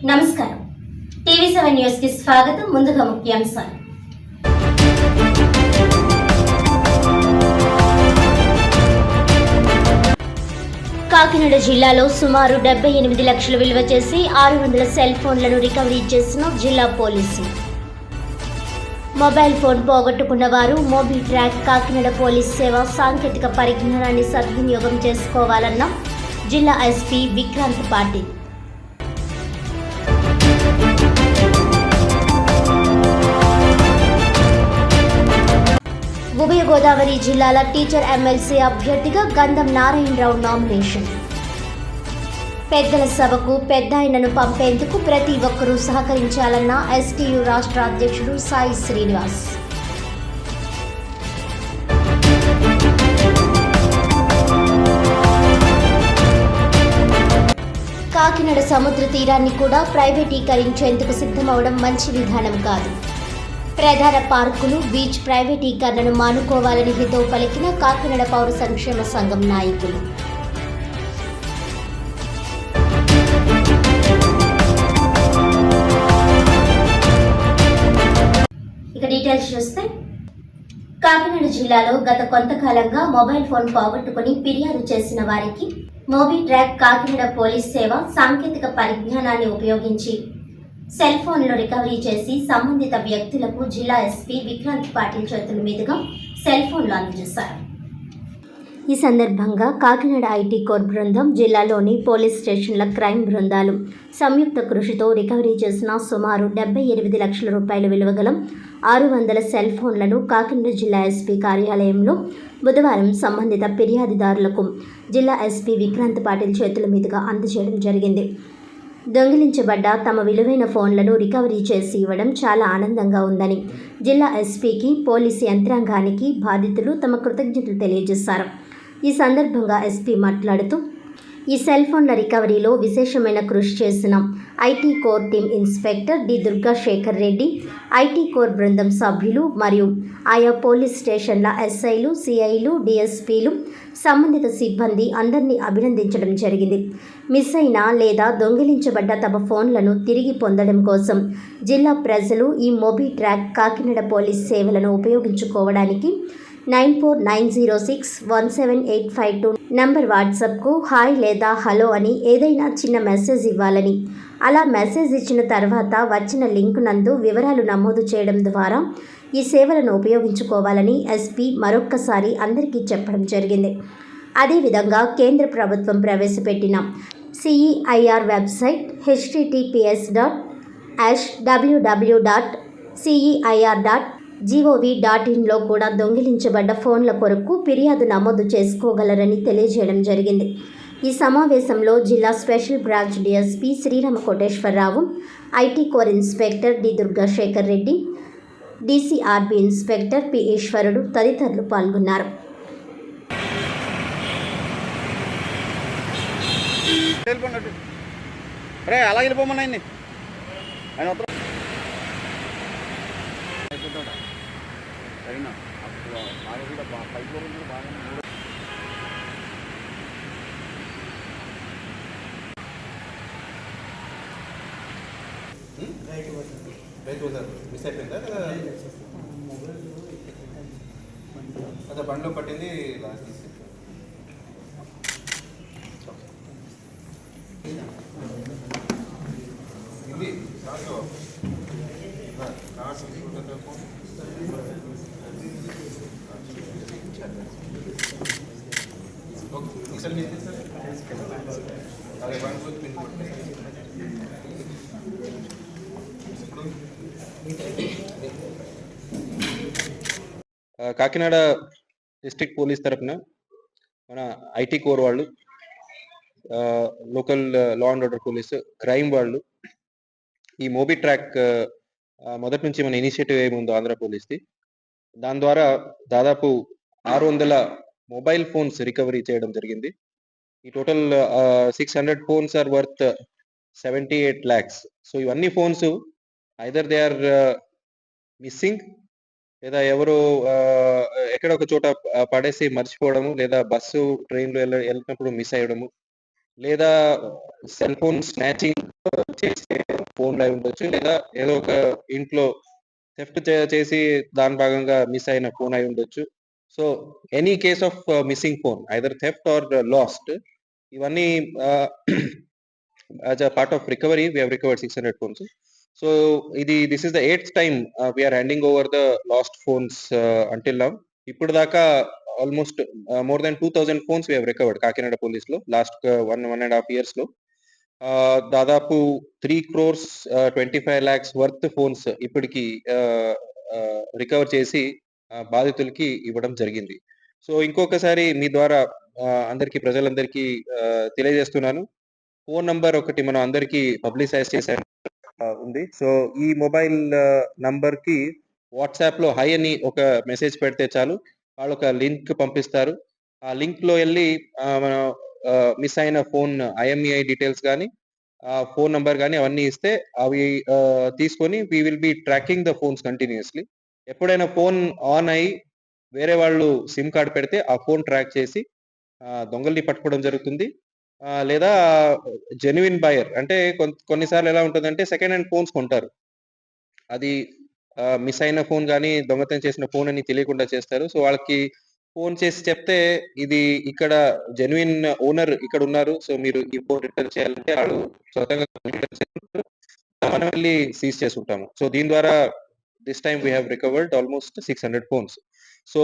నమస్కారం. టీవీ7 న్యూస్ కి స్వాగతం. ముందుగా ముఖ్యాంశాలు. కాకినాడ జిల్లాలో సుమారు 78 లక్షల విలువ చేసి 600 సెల్ ఫోన్లను రికవరీ చేసిన జిల్లా పోలీసులు. మొబైల్ ఫోన్ పోగొట్టుకున్న వారు మోబీ ట్రాక్ కాకినాడ పోలీస్ సేవ సాంకేతిక పరిజ్ఞానాన్ని సద్వినియోగం చేసుకోవాలన్న జిల్లా ఎస్పీ విక్రాంత్ పాటిల్. ఉభయ గోదావరి జిల్లాల టీచర్ ఎమ్మెల్సీ అభ్యర్థిగా గంధం నారాయణరావు నామినేషన్. పెద్దల సభకు పెద్దాయనను పంపేందుకు ప్రతి ఒక్కరూ సహకరించాలన్న ఎస్టీయూ రాష్ట్ర అధ్యక్షుడు సాయి శ్రీనివాస్. కాకినాడ సముద్ర తీరాన్ని కూడా ప్రైవేటీకరించేందుకు సిద్ధమవడం మంచి విధానం కాదు. ప్రధాన పార్కులు, బీచ్ ప్రైవేటీకరణను మానుకోవాలని హితవు పలికిన కాకినాడ పౌర సంక్షేమ సంఘం నాయకులు. ఇక డీటెయిల్స్ చూస్తే, కాకినాడ జిల్లాలో గత కొంతకాలంగా మొబైల్ ఫోన్ పోగొట్టుకుని ఫిర్యాదు చేసిన వారికి మోబీ ట్రాక్ కాకినాడ పోలీస్ సేవ సాంకేతిక పరిజ్ఞానాన్ని ఉపయోగించి సెల్ ఫోన్లు రికవరీ చేసి సంబంధిత వ్యక్తులకు జిల్లా ఎస్పీ విక్రాంత్ పాటిల్ చేతుల మీదుగా సెల్ ఫోన్లు అందజేశారు. ఈ సందర్భంగా కాకినాడ ఐటీ కోర్ బృందం, జిల్లాలోని పోలీస్ స్టేషన్ల క్రైమ్ బృందాలు సంయుక్త కృషితో రికవరీ చేసిన సుమారు 78 లక్షల రూపాయల విలువగల 600 సెల్ ఫోన్లను కాకినాడ జిల్లా ఎస్పీ కార్యాలయంలో బుధవారం సంబంధిత ఫిర్యాదుదారులకు జిల్లా ఎస్పీ విక్రాంత్ పాటిల్ చేతుల మీదుగా అందజేయడం జరిగింది. దొంగిలించబడ్డ తమ విలువైన ఫోన్లను రికవరీ చేసి ఇవ్వడం చాలా ఆనందంగా ఉందని జిల్లా ఎస్పీకి, పోలీసు యంత్రాంగానికి బాధితులు తమ కృతజ్ఞతలు తెలియజేశారు. ఈ సందర్భంగా ఎస్పీ మాట్లాడుతూ, ఈ సెల్ ఫోన్ల రికవరీలో విశేషమైన కృషి చేసిన IT core team inspector D Durgashekar Reddy, IT core బృందం సభ్యులు మరియు ఆయా పోలీస్ స్టేషన్ల ఎస్ఐలు, సిఐలు, డిఎస్పీలు, సంబంధిత సిబ్బంది అందరినీ అభినందించడం జరిగింది. మిస్ అయిన లేదా దొంగిలించబడ్డ తమ ఫోన్లను తిరిగి పొందడం కోసం జిల్లా ప్రజలు ఈ మోబీ ట్రాక్ కాకినాడ పోలీస్ సేవలను ఉపయోగించుకోవడానికి 9490617852 నంబర్ వాట్సాప్కు హాయ్ లేదా హలో అని ఏదైనా చిన్న మెసేజ్ ఇవ్వాలని, అలా మెసేజ్ ఇచ్చిన తర్వాత వచ్చిన లింక్ నందు వివరాలు నమోదు చేయడం ద్వారా ఈ సేవలను ఉపయోగించుకోవాలని ఎస్పీ మరొక్కసారి అందరికీ చెప్పడం జరిగింది. అదేవిధంగా కేంద్ర ప్రభుత్వం ప్రవేశపెట్టిన CEIR వెబ్సైట్ https://www.ceir.gov.in కూడా దొంగిలించబడ్డ ఫోన్ల కొరకు ఫిర్యాదు నమోదు చేసుకోగలరని తెలియజేయడం జరిగింది. ఈ సమావేశంలో జిల్లా special branch DSP Srirama Koteswararao, IT core inspector D Durgashekar Reddy, DCRB inspector P Eswarudu తదితరులు పాల్గొన్నారు. మిస్ అయిపోయిందా? అదే బండిలో పట్టింది లాస్ట్ ఇది అదే బండి పిన్ కొట్టి కాకినాడ డిస్ట్రిక్ట్ పోలీస్ తరఫున మన ఐటీ కోర్ వాళ్ళు, local law and order police, crime వాళ్ళు ఈ మోబీ ట్రాక్ మొదటి నుంచి మన ఇనిషియేటివ్ ఏముందో ఆంధ్ర పోలీస్ది, దాని ద్వారా దాదాపు 600 మొబైల్ ఫోన్స్ రికవరీ చేయడం జరిగింది. ఈ total 600 phones are worth 78 lakhs. So ఇవన్నీ phones either they are missing, లేదా ఎవరో ఎక్కడ ఒక చోట పడేసి మర్చిపోవడము, లేదా బస్సు ట్రైన్లో వెళ్తున్నప్పుడు మిస్ అయ్యడము, లేదా సెల్ ఫోన్ స్నాచింగ్ చేసే ఫోన్లు అయి ఉండొచ్చు, లేదా ఏదో ఒక ఇంట్లో థెఫ్ట్ చేసి దాని భాగంగా మిస్ అయిన ఫోన్ అయి ఉండొచ్చు. So any case of missing phone, either theft or lost, ఇవన్నీ as a part of recovery we have recovered 600 phones. So this is the 8th time we are handing over the lost phones until now. ఇప్పుడు దాకా almost more than 2000 phones we have recovered Kakinada పోలీస్లో last 1.5 years లో. దాదాపు 3 crores 25 lakhs worth phones ఇప్పటికి recover చేసి బాధితులకి ఇవ్వడం జరిగింది. సో ఇంకొకసారి మీ ద్వారా ప్రజలందరికీ తెలియజేస్తున్నాను, ఫోన్ నంబర్ ఒకటి మనం అందరికీ పబ్లిసైజ్ చేశారు ఉంది. సో ఈ మొబైల్ నంబర్ కి వాట్సాప్ లో హై అని ఒక మెసేజ్ పెడితే చాలు, వాళ్ళు ఒక లింక్ పంపిస్తారు. ఆ లింక్ లో వెళ్ళి మనం మిస్ అయిన ఫోన్ ఐఎంఈఐ డీటెయిల్స్ కానీ ఫోన్ నంబర్ కానీ అవన్నీ ఇస్తే అవి తీసుకొని we will be tracking the phones continuously. ఎప్పుడైనా ఫోన్ ఆన్ అయ్యి వేరే వాళ్ళు సిమ్ కార్డ్ పెడితే ఆ ఫోన్ ట్రాక్ చేసి దొంగల్ని పట్టుకోవడం జరుగుతుంది. లేదా జెన్యున్ బయర్ అంటే కొన్నిసార్లు ఎలా ఉంటుందంటే సెకండ్ హ్యాండ్ ఫోన్స్ కొంటారు, అది మిస్ అయిన ఫోన్ కానీ దొంగతనం చేసిన ఫోన్ అని తెలియకుండా చేస్తారు. సో వాళ్ళకి ఫోన్ చేసి చెప్తే ఇది ఇక్కడ జెన్యున్ ఓనర్ ఇక్కడ ఉన్నారు, సో మీరు ఈ ఫోన్ రిటర్న్ చేయాలంటే వాళ్ళు స్వతంగా మనం వెళ్ళి సీజ్ చేసుకుంటాము. సో దీని ద్వారా this time we have recovered almost 600 phones. So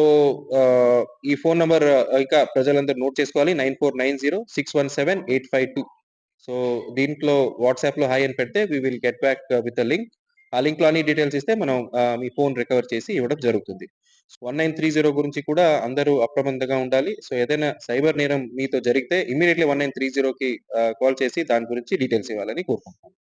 ఈ ఫోన్ నంబర్ ఇంకా ప్రజలందరూ నోట్ చేసుకోవాలి, 9490617852. సో దీంట్లో వాట్సాప్ లో హై అని పెడితే we will get back with a link. ఆ లింక్ లో అన్ని డీటెయిల్స్ ఇస్తే మనం మీ ఫోన్ రికవర్ చేసి ఇవ్వడం జరుగుతుంది. 1930 గురించి కూడా అందరూ అప్రమత్తంగా ఉండాలి. సో ఏదైనా సైబర్ నేరం మీతో జరిగితే ఇమీడియట్లీ 1930కి కాల్ చేసి దాని గురించి డీటెయిల్స్ ఇవ్వాలని కోరుకుంటున్నాను.